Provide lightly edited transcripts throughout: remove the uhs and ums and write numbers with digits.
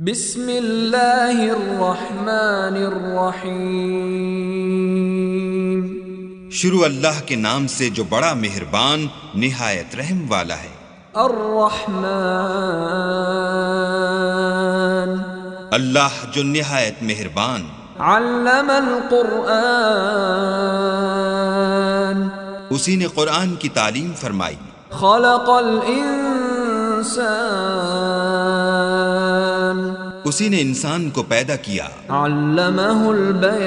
بسم اللہ الرحمن الرحیم۔ شروع اللہ کے نام سے جو بڑا مہربان نہایت رحم والا ہے۔ الرحمن، اللہ جو نہایت مہربان۔ علم القرآن، اسی نے قرآن کی تعلیم فرمائی۔ خلق الانسان، اسی نے انسان کو پیدا کیا۔ علمہ البیان،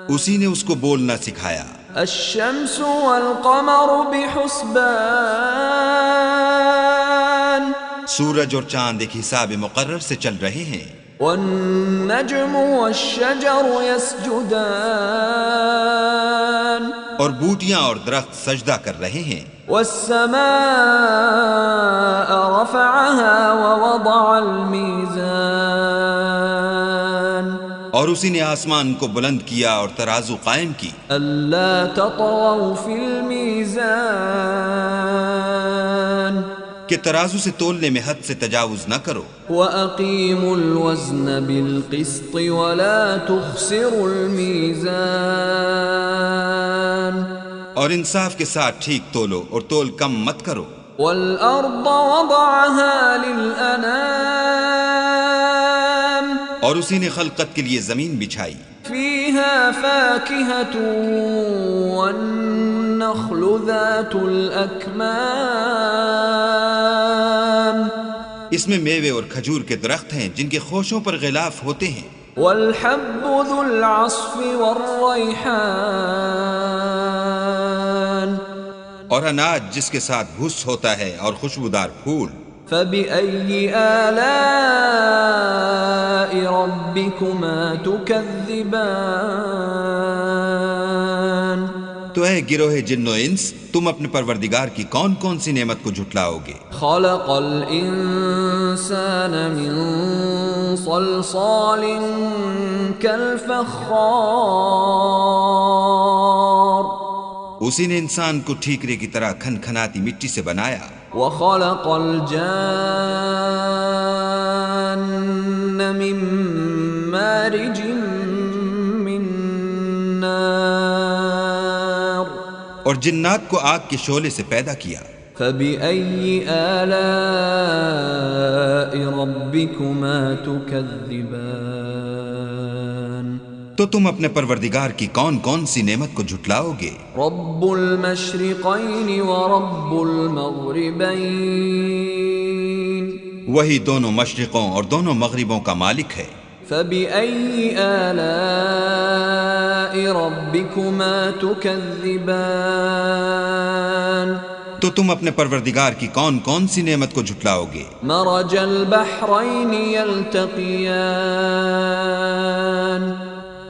اسی نے اس کو بولنا سکھایا۔ الشمس والقمر بحسبان، سورج اور چاند ایک حساب مقرر سے چل رہے ہیں۔ والنجم والشجر يسجدان، اور بوٹیاں اور درخت سجدہ کر رہے ہیں۔ والسماء رفعها ووضع الميزان، اور اسی نے آسمان کو بلند کیا اور ترازو قائم کی۔ ألا تطغوا في الميزان، کہ ترازو سے تولنے میں حد سے تجاوز نہ کرو۔ وَأَقِيمُوا الْوَزْنَ بِالْقِسْطِ وَلَا تُخْسِرُوا الْمِيزَانَ، اور انصاف کے ساتھ ٹھیک تولو اور تول کم مت کرو۔ وَالْأَرْضَ وَضَعَهَا لِلْأَنَامِ، اور اسی نے خلقت کے لیے زمین بچھائی۔ فِيهَا فَاكِهَةٌ وَالنَّخْلُ ذَاتُ الْأَكْمَامِ، اس میں میوے اور کھجور کے درخت ہیں جن کے خوشوں پر غلاف ہوتے ہیں۔ وَالْحَبُّ ذُو الْعَصْفِ وَالرَّيْحَانِ، اور اناج جس کے ساتھ بھس ہوتا ہے اور خوشبودار پھول۔ فَبِأَيِّ آلَاءِ رَبِّكُمَا تُكَذِّبَانِ، تو اے گروہ جن و انس، تم اپنے پروردگار کی کون کون سی نعمت کو جھٹلاؤ گے؟ خَلَقَ الْإِنسَانَ مِنْ صَلْصَالٍ كَالْفَخَّارِ، اسی نے انسان کو ٹھیکرے کی طرح کھنکھناتی مٹی سے بنایا۔ وَخَلَقَ الْجَانَّ مِن مَّارِجٍ مِّن نَّارٍ، اور جنات کو آگ کے شعلے سے پیدا کیا۔ فَبِأَيِّ آلَاءِ رَبِّكُمَا تُكَذِّبَانِ، تو تم اپنے پروردگار کی کون کون سی نعمت کو جھٹلاؤ گے؟ رَبُّ الْمَشْرِقَيْنِ وَرَبُّ الْمَغْرِبَيْنِ، وہی دونوں مشرقوں اور دونوں مغربوں کا مالک ہے۔ فَبِأَيِّ آلَاءِ رَبِّكُمَا تُكَذِّبَانِ، تو تم اپنے پروردگار کی کون کون سی نعمت کو جھٹلاؤ گے؟ مَرَجَ الْبَحْرَيْنِ يَلْتَقِيَانِ،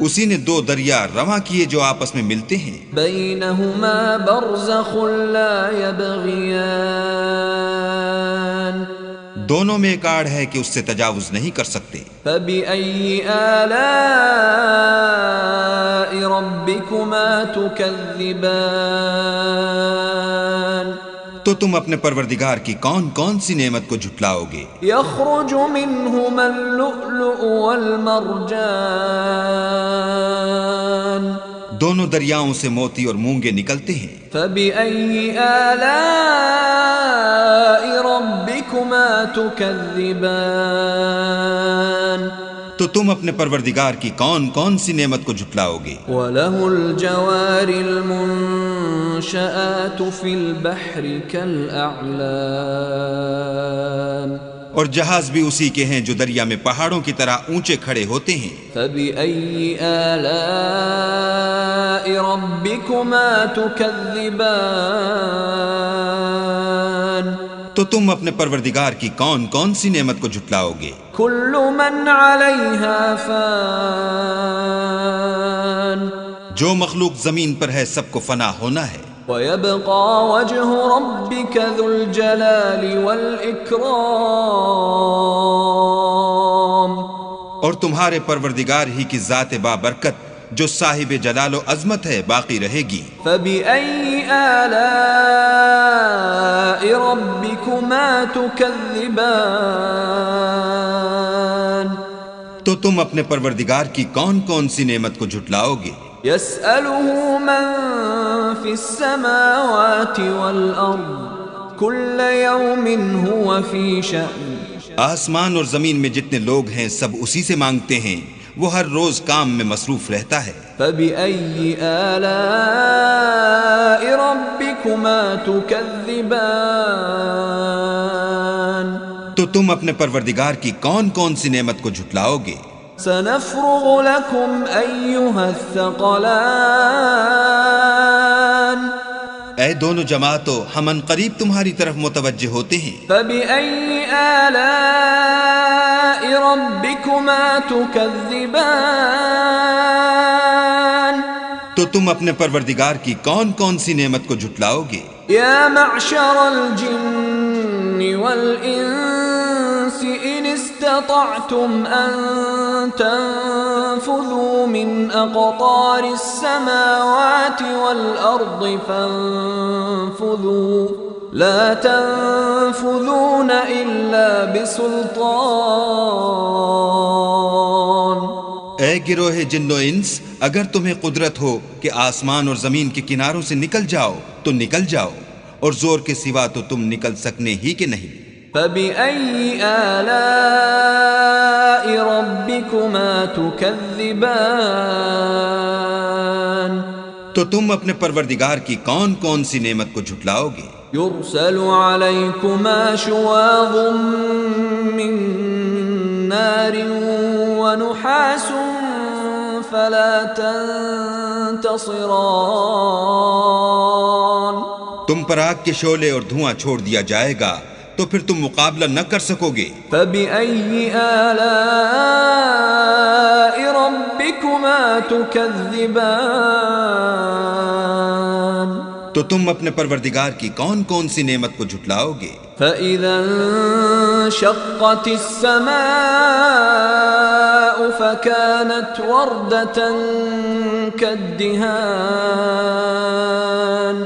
اسی نے دو دریا رواں کیے جو آپس میں ملتے ہیں۔ بَيْنَهُمَا بَرْزَخٌ لَا يَبْغِيَانِ، دونوں میں ایک آڑ ہے کہ اس سے تجاوز نہیں کر سکتے۔ فَبِأَيِّ آلَاءِ رَبِّكُمَا تُكَذِّبَانِ، تو تم اپنے پروردگار کی کون کون سی نعمت کو جھٹلاؤ گے؟ يَخْرُجُ مِنْهُمَا اللُّؤْلُؤُ وَالْمَرْجَانُ، دونوں دریاؤں سے موتی اور مونگے نکلتے ہیں۔ فَبِأَيِّ آلَاءِ رَبِّكُمَا تُكَذِّبَانِ، تو تم اپنے پروردگار کی کون کون سی نعمت کو جھٹلاؤ گے؟ وَلَهُ الْجَوَارِ الْمُنشَآتُ فِي الْبَحْرِ كَالْأَعْلَامِ، اور جہاز بھی اسی کے ہیں جو دریا میں پہاڑوں کی طرح اونچے کھڑے ہوتے ہیں۔ فَبِأَيِّ آلَاءِ رَبِّكُمَا تُكَذِّبَانِ، تو تم اپنے پروردگار کی کون کون سی نعمت کو جھٹلاؤ گے؟ كُلُّ مَنْ عَلَيْهَا فَانٍ، جو مخلوق زمین پر ہے سب کو فنا ہونا ہے۔ وَيَبْقَى وَجْهُ رَبِّكَ ذُو الْجَلَالِ وَالْإِكْرَامِ، اور تمہارے پروردگار ہی کی ذات بابرکت جو صاحب جلال و عظمت ہے باقی رہے گی۔ فبأي آلاء ربكما تكذبان تو تم اپنے پروردگار کی کون کون سی نعمت کو جھٹلاؤ گے؟ يسأله من في السماوات والأرض كل يوم هو في شأن آسمان اور زمین میں جتنے لوگ ہیں سب اسی سے مانگتے ہیں، وہ ہر روز کام میں مصروف رہتا ہے۔ فبأي آلاء ربكما تكذبان تو تم اپنے پروردگار کی کون کون سی نعمت کو جھٹلاؤ گے؟ سنفرغ لكم أيها الثقلان اے دونوں جماعتوں، ہم ان قریب تمہاری طرف متوجہ ہوتے ہیں۔ فبأي آلاء ربكما تكذبان تو تم اپنے پروردگار کی کون کون سی نعمت کو جھٹلاؤ گے؟ يا معشر الجن والإنس إن استطعتم أن تنفذوا من أقطار السماوات والأرض فانفذوا لا تنفذون إلا بسلطان۔ اے گروہ جن و انس، اگر تمہیں قدرت ہو کہ آسمان اور زمین کے کناروں سے نکل جاؤ تو نکل جاؤ، اور زور کے سوا تو تم نکل سکنے ہی کہ نہیں۔ فبأي آلاء ربكما تكذبان تو تم اپنے پروردگار کی کون کون سی نعمت کو جھٹلاؤ گے؟ يرسل عليكما شواظ من نار ونحاس فلا تنتصران۔ تم پر آگ کے شعلے اور دھواں چھوڑ دیا جائے گا تو پھر تم مقابلہ نہ کر سکو گے۔ فبأي آلاء ربكما تكذبان تو تم اپنے پروردگار کی کون کون سی نعمت کو جھٹلاؤ گے؟ فإذا انشقت السماء فكانت وردة كالدهان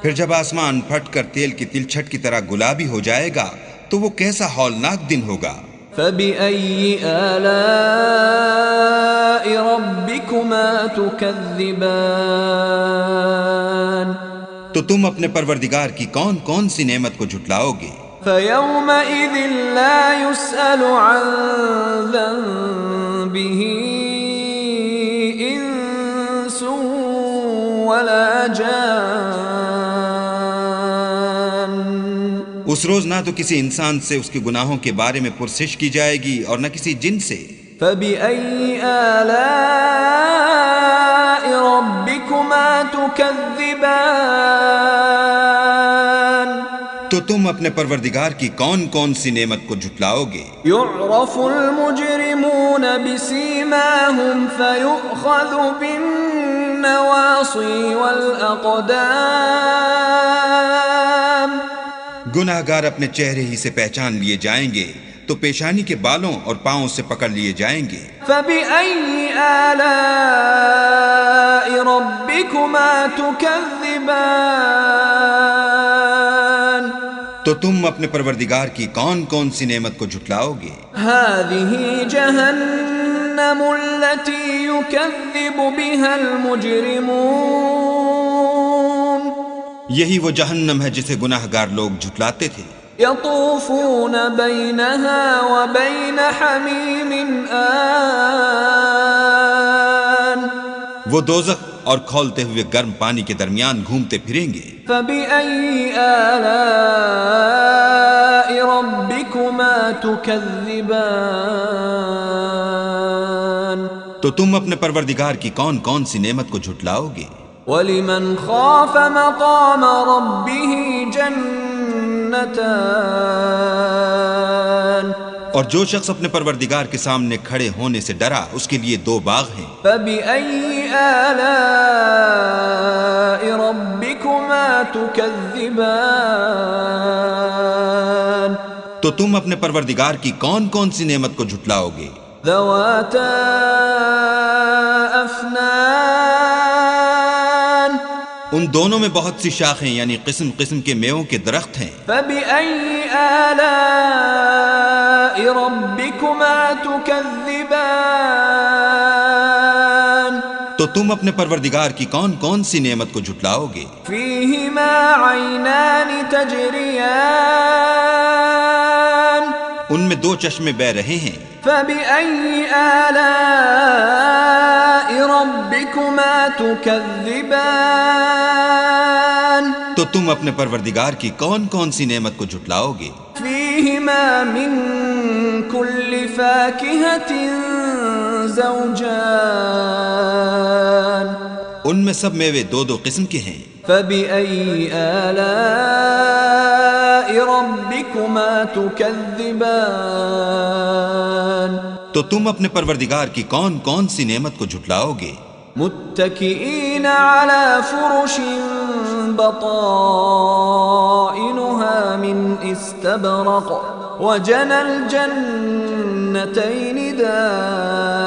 پھر جب آسمان پھٹ کر تیل کی تلچھٹ کی طرح گلابی ہو جائے گا تو وہ کیسا ہولناک دن ہوگا۔ فبأي آلاء ربكما تكذبان تو تم اپنے پروردگار کی کون کون سی نعمت کو جھٹلاؤ گے؟ فيومئذ لا يسأل عن ذنبه إنس ولا جان۔ اس روز نہ تو کسی انسان سے اس کے گناہوں کے بارے میں پرسش کی جائے گی اور نہ کسی جن سے۔ فبأي آلاء ربكما تكذبان تو تم اپنے پروردگار کی کون کون سی نعمت کو جھٹلاؤ گے؟ يعرف المجرمون بسيماهم فيؤخذ بالنواصي والأقدام۔ گناہ گار اپنے چہرے ہی سے پہچان لیے جائیں گے تو پیشانی کے بالوں اور پاؤں سے پکڑ لیے جائیں گے۔ فبأي آلاء ربكما تكذبان تو تم اپنے پروردگار کی کون کون سی نعمت کو جھٹلاؤ گے؟ هذه جهنم التي يكذب بها المجرمون۔ یہی وہ جہنم ہے جسے گناہ گار لوگ جھٹلاتے تھے۔ يطوفون بينها وبين حميم آن وہ دوزخ اور کھولتے ہوئے گرم پانی کے درمیان گھومتے پھریں گے۔ فبأي آلاء ربكما تكذبان تو تم اپنے پروردگار کی کون کون سی نعمت کو جھٹلاؤ گے؟ ولمن خاف مقام ربه جنتان اور جو شخص اپنے پروردگار کے سامنے کھڑے ہونے سے ڈرا اس کے لیے دو باغ ہیں۔ فبأي آلاء ربكما تكذبان تو تم اپنے پروردگار کی کون کون سی نعمت کو جھٹلاؤ گے؟ ذواتا افنان ان دونوں میں بہت سی شاخیں یعنی قسم قسم کے میووں کے درخت ہیں. فبأي آلاء ربكما تكذبان تو تم اپنے پروردگار کی کون کون سی نعمت کو جھٹلاؤ گے؟ فيهما عينان تجريان ان میں دو چشمے بہ رہے ہیں. فبأي آلاء ربكما تكذبان تو تم اپنے پروردگار کی کون کون سی نعمت کو جھٹلاؤ گے؟ فيهما من كل فاكهة زوجان ان میں سب میوے دو دو قسم کے ہیں. فبأي آلاء ربكما تكذبان تو تم اپنے پروردگار کی کون کون سی نعمت کو جھٹلاؤ گے؟ متكئين على فرش بطائنها من استبرق وجنى الجنتين دان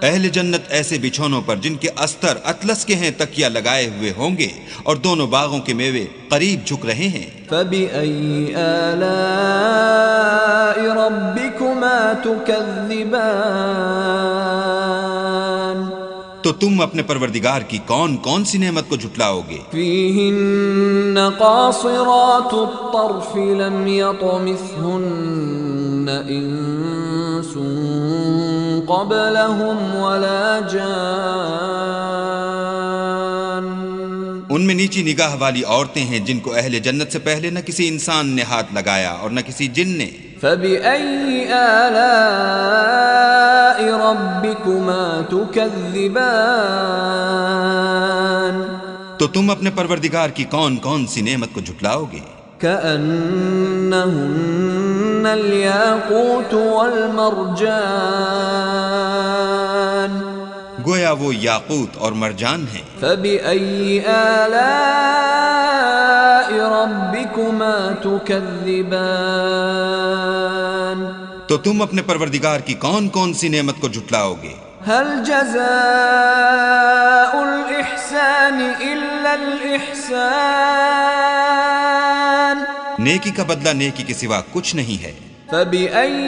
اہل جنت ایسے بچھونوں پر جن کے استر اطلس کے ہیں تکیہ لگائے ہوئے ہوں گے اور دونوں باغوں کے میوے قریب جھک رہے ہیں. فبأي آلاء ربكما تكذبان تو تم اپنے پروردگار کی کون کون سی نعمت کو جھٹلاؤ گے؟ فيهن قاصرات الطرف لم يطمثهن إنس قبلهم ولا جان ان میں نیچی نگاہ والی عورتیں ہیں جن کو اہل جنت سے پہلے نہ کسی انسان نے ہاتھ لگایا اور نہ کسی جن نے. فبأي آلاء ربكما تكذبان تو تم اپنے پروردگار کی کون کون سی نعمت کو جھٹلاؤ گے؟ كأنهن الياقوت والمرجان گویا وہ یاقوت اور مرجان ہیں. فبأي آلاء ربكما تكذبان تو تم اپنے پروردگار کی کون کون سی نعمت کو جھٹلاؤ گے؟ هل جزاء الإحسان إلا الإحسان نیکی کا بدلہ نیکی کے سوا کچھ نہیں ہے. فبأي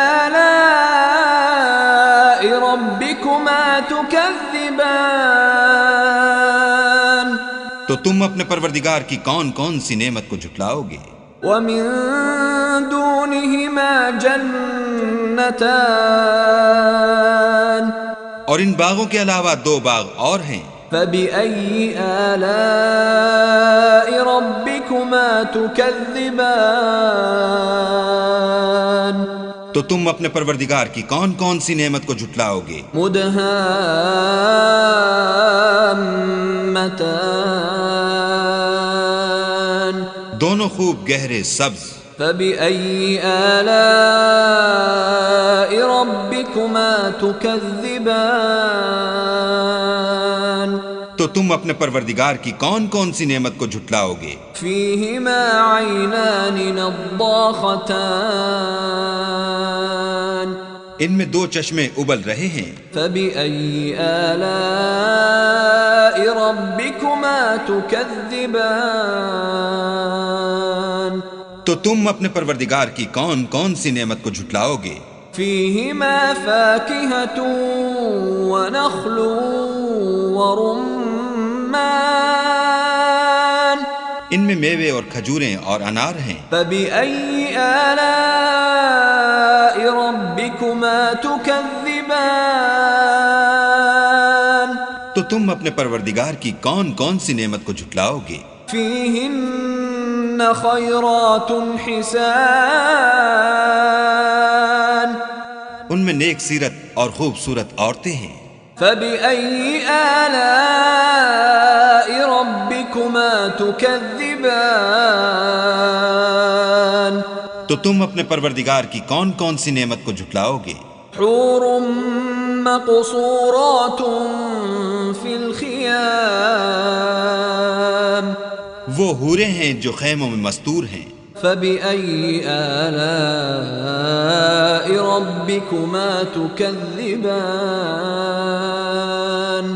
آلاء ربكما تكذبان تو تم اپنے پروردگار کی کون کون سی نعمت کو جھٹلاؤ گے؟ ومن دونهما جنتان اور ان باغوں کے علاوہ دو باغ اور ہیں. فبأي آلاء ربكما تكذبان تو تم اپنے پروردگار کی کون کون سی نعمت کو جھٹلاؤ گے؟ مدهامتان دونوں خوب گہرے سبز. فبأي آلاء ربكما تكذبان تو تم اپنے پروردگار کی کون کون سی نعمت کو جھٹلاؤ گے؟ فيهما عينان نضاختان ان میں دو چشمے ابل رہے ہیں. فبأي آلاء ربكما تكذبان تو تم اپنے پروردگار کی کون کون سی نعمت کو جھٹلاؤ گے؟ فيهما فاكهة ونخل ورمان ان میں میوے اور کھجوریں اور انار ہیں. فبأي آلاء ربكما تكذبان تو تم اپنے پروردگار کی کون کون سی نعمت کو جھٹلاؤ گے؟ فيهن خيرات حسان ان میں نیک سیرت اور خوبصورت عورتیں ہیں. فبأي آلاء ربكما تكذبان تو تم اپنے پروردگار کی کون کون سی نعمت کو جھٹلاؤ گے؟ حور مقصورات في الخيام وہ حوریں ہیں جو خیموں میں مستور ہیں. فبأي آلاء ربكما تكذبان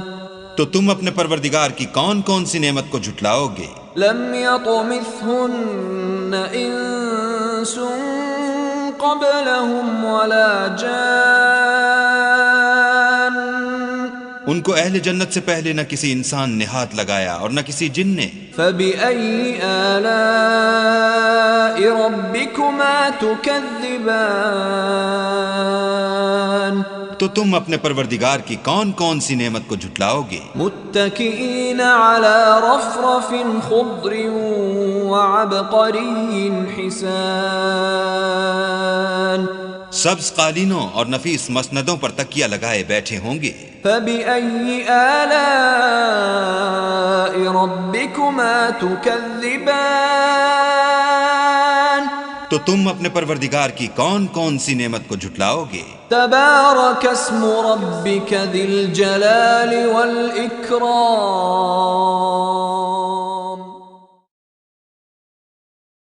تو تم اپنے پروردگار کی کون کون سی نعمت کو جھٹلاؤ گے؟ لم يطمثهن انس قبلهم ولا جان ان کو اہل جنت سے پہلے نہ کسی انسان نے ہاتھ لگایا اور نہ کسی جن نے۔ فبأي آلاء ربكما تكذبان تو تم اپنے پروردگار کی کون کون سی نعمت کو جھٹلاؤ گے؟ متكئين على رفرف خضر وعبقري حسان سبز قالینوں اور نفیس مسندوں پر تکیہ لگائے بیٹھے ہوں گے۔ فبأي آلاء ربكما تكذبان تو تم اپنے پروردگار کی کون کون سی نعمت کو جھٹلاؤ گے؟ تبارك اسم ربك ذي الجلال والإكرام